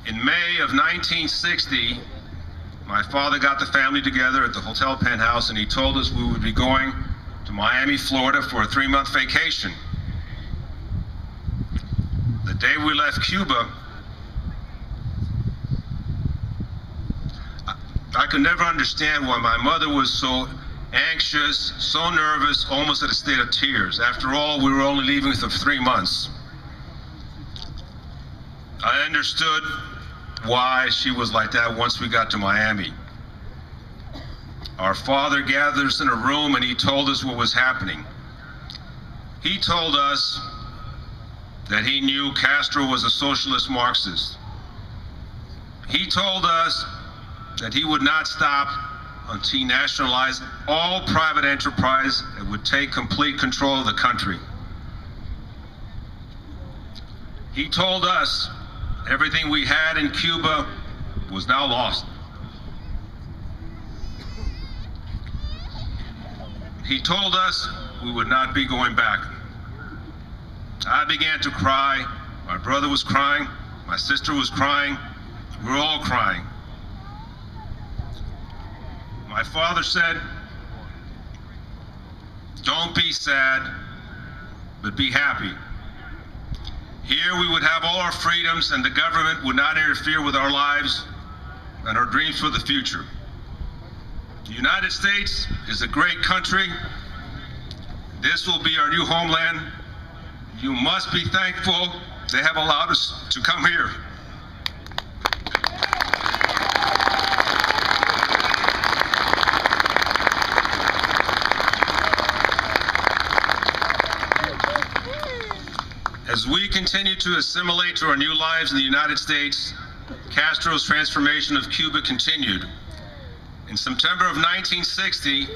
In May of 1960, my father got the family together at the Hotel Penthouse and he told us we would be going to Miami, Florida for a 3-month vacation. The day we left Cuba, I could never understand why my mother was so anxious, so nervous, almost at a state of tears. After all, we were only leaving for 3 months. I understood why she was like that once we got to Miami. Our father gathered us in a room and he told us what was happening. He told us that he knew Castro was a socialist Marxist. He told us that he would not stop until he nationalized all private enterprise and would take complete control of the country. He told us everything we had in Cuba was now lost. He told us we would not be going back. I began to cry. My brother was crying. My sister was crying. We were all crying. My father said, "Don't be sad, but be happy. Here we would have all our freedoms and the government would not interfere with our lives and our dreams for the future. The United States is a great country. This will be our new homeland. You must be thankful they have allowed us to come here." As we continue to assimilate to our new lives in the United States, Castro's transformation of Cuba continued. In September of 1960,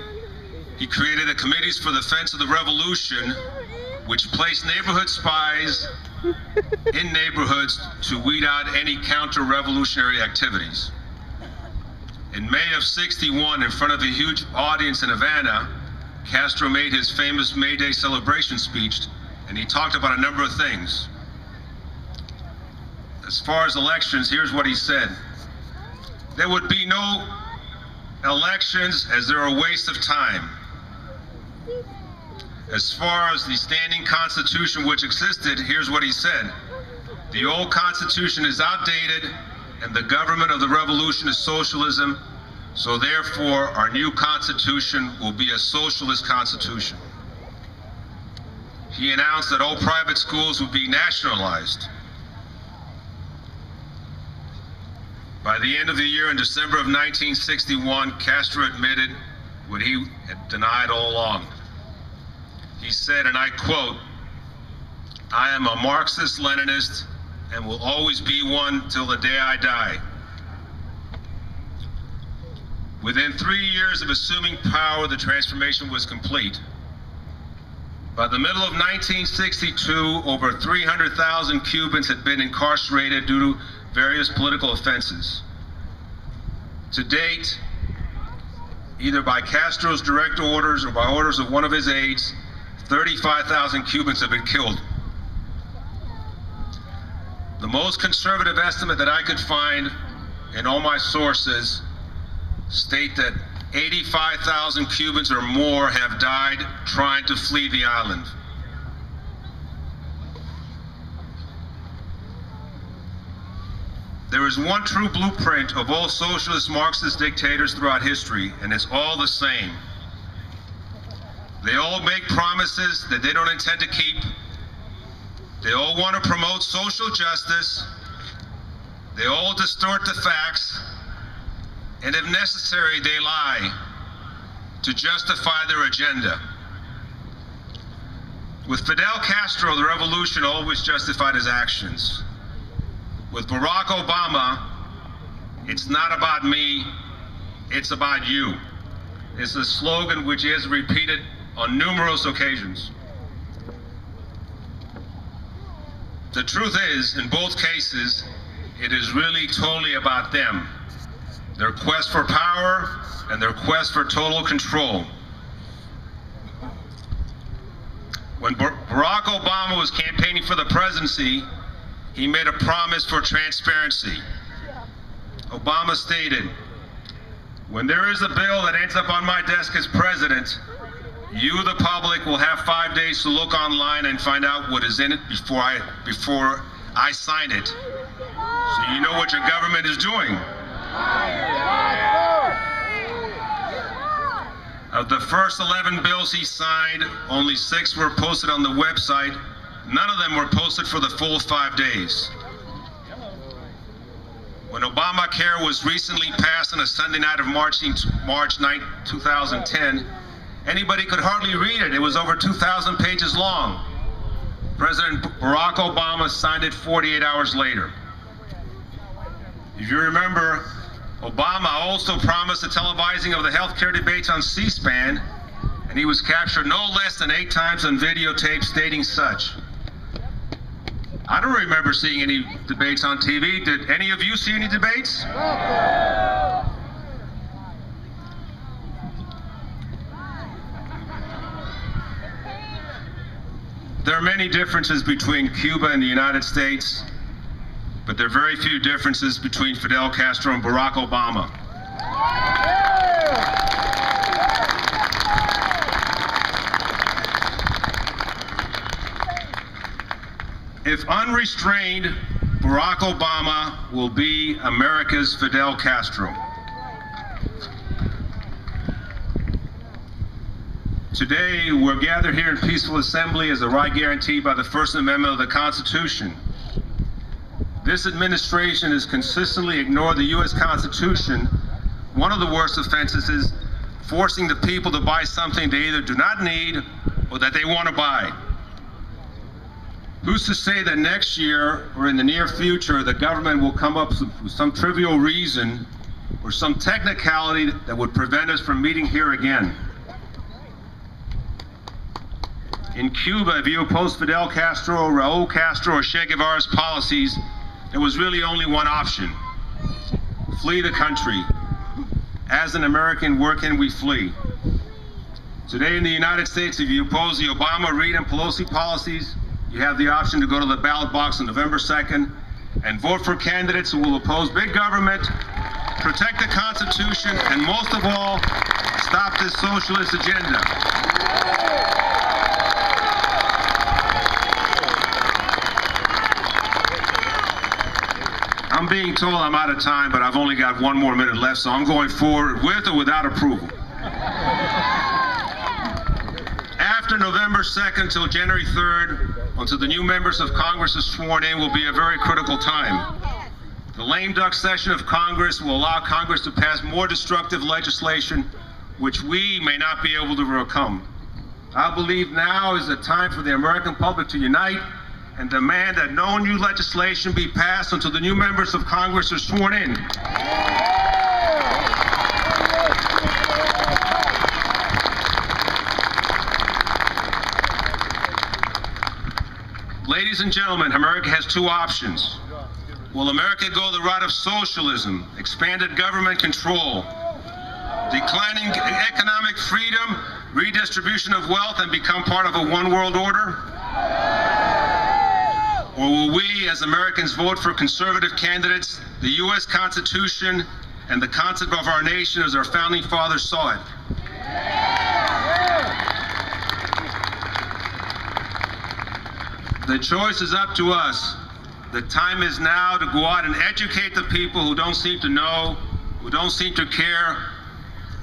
he created the Committees for the Defense of the Revolution, which placed neighborhood spies in neighborhoods to weed out any counter-revolutionary activities. In May of '61, in front of a huge audience in Havana, Castro made his famous May Day celebration speech, and he talked about a number of things. As far as elections, here's what he said. There would be no elections as they're a waste of time. As far as the standing constitution which existed, here's what he said. The old constitution is outdated and the government of the revolution is socialism, so therefore our new constitution will be a socialist constitution. He announced that all private schools would be nationalized. By the end of the year, in December of 1961, Castro admitted what he had denied all along. He said, and I quote, "I am a Marxist-Leninist and will always be one till the day I die." Within 3 years of assuming power, the transformation was complete. By the middle of 1962, over 300,000 Cubans had been incarcerated due to various political offenses. To date, either by Castro's direct orders or by orders of one of his aides, 35,000 Cubans have been killed. The most conservative estimate that I could find in all my sources state that 85,000 Cubans or more have died trying to flee the island. There is one true blueprint of all socialist Marxist dictators throughout history, and it's all the same. They all make promises that they don't intend to keep. They all want to promote social justice. They all distort the facts. And if necessary, they lie to justify their agenda. With Fidel Castro, the revolution always justified his actions. With Barack Obama, it's not about me, it's about you. It's a slogan which he has repeated on numerous occasions. The truth is, in both cases, it is really totally about them. Their quest for power and their quest for total control. When Barack Obama was campaigning for the presidency, he made a promise for transparency. Obama stated, "When there is a bill that ends up on my desk as president, you, the public, will have 5 days to look online and find out what is in it before I sign it. So you know what your government is doing." Of the first 11 bills he signed, only 6 were posted on the website. None of them were posted for the full 5 days. When Obamacare was recently passed on a Sunday night of March 9, 2010, anybody could hardly read it. It was over 2,000 pages long. President Barack Obama signed it 48 hours later. If you remember, Obama also promised the televising of the healthcare debates on C-SPAN, and he was captured no less than 8 times on videotape stating such. I don't remember seeing any debates on TV. Did any of you see any debates? There are many differences between Cuba and the United States, but there are very few differences between Fidel Castro and Barack Obama. If unrestrained, Barack Obama will be America's Fidel Castro. Today, we're gathered here in peaceful assembly as a right guaranteed by the First Amendment of the Constitution. This administration has consistently ignored the U.S. Constitution. One of the worst offenses is forcing the people to buy something they either do not need or that they want to buy. Who's to say that next year or in the near future the government will come up with some trivial reason or some technicality that would prevent us from meeting here again? In Cuba, if you opposed Fidel Castro, Raul Castro, or Che Guevara's policies, there was really only one option: flee the country. As an American, where can we flee? Today in the United States, if you oppose the Obama, Reid, and Pelosi policies, you have the option to go to the ballot box on November 2nd and vote for candidates who will oppose big government, protect the Constitution, and most of all, stop this socialist agenda. I'm being told I'm out of time, but I've only got 1 more minute left, so I'm going forward with or without approval. After November 2nd until January 3rd, until the new members of Congress are sworn in, will be a very critical time. The lame duck session of Congress will allow Congress to pass more destructive legislation, which we may not be able to overcome. I believe now is the time for the American public to unite and demand that no new legislation be passed until the new members of Congress are sworn in. Ladies and gentlemen, America has 2 options. Will America go the route of socialism, expanded government control, declining economic freedom, redistribution of wealth, and become part of a one world order? Or will we, as Americans, vote for conservative candidates, the U.S. Constitution, and the concept of our nation as our founding fathers saw it? The choice is up to us. The time is now to go out and educate the people who don't seem to know, who don't seem to care,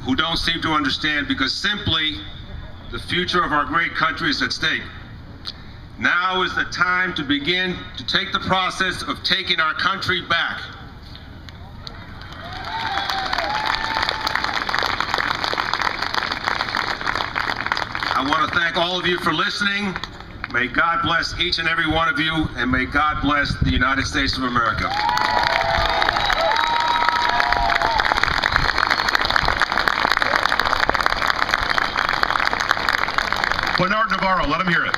who don't seem to understand, because simply the future of our great country is at stake. Now is the time to begin to take the process of taking our country back. I want to thank all of you for listening. May God bless each and every one of you, and may God bless the United States of America. Bernard Navarro, let him hear it.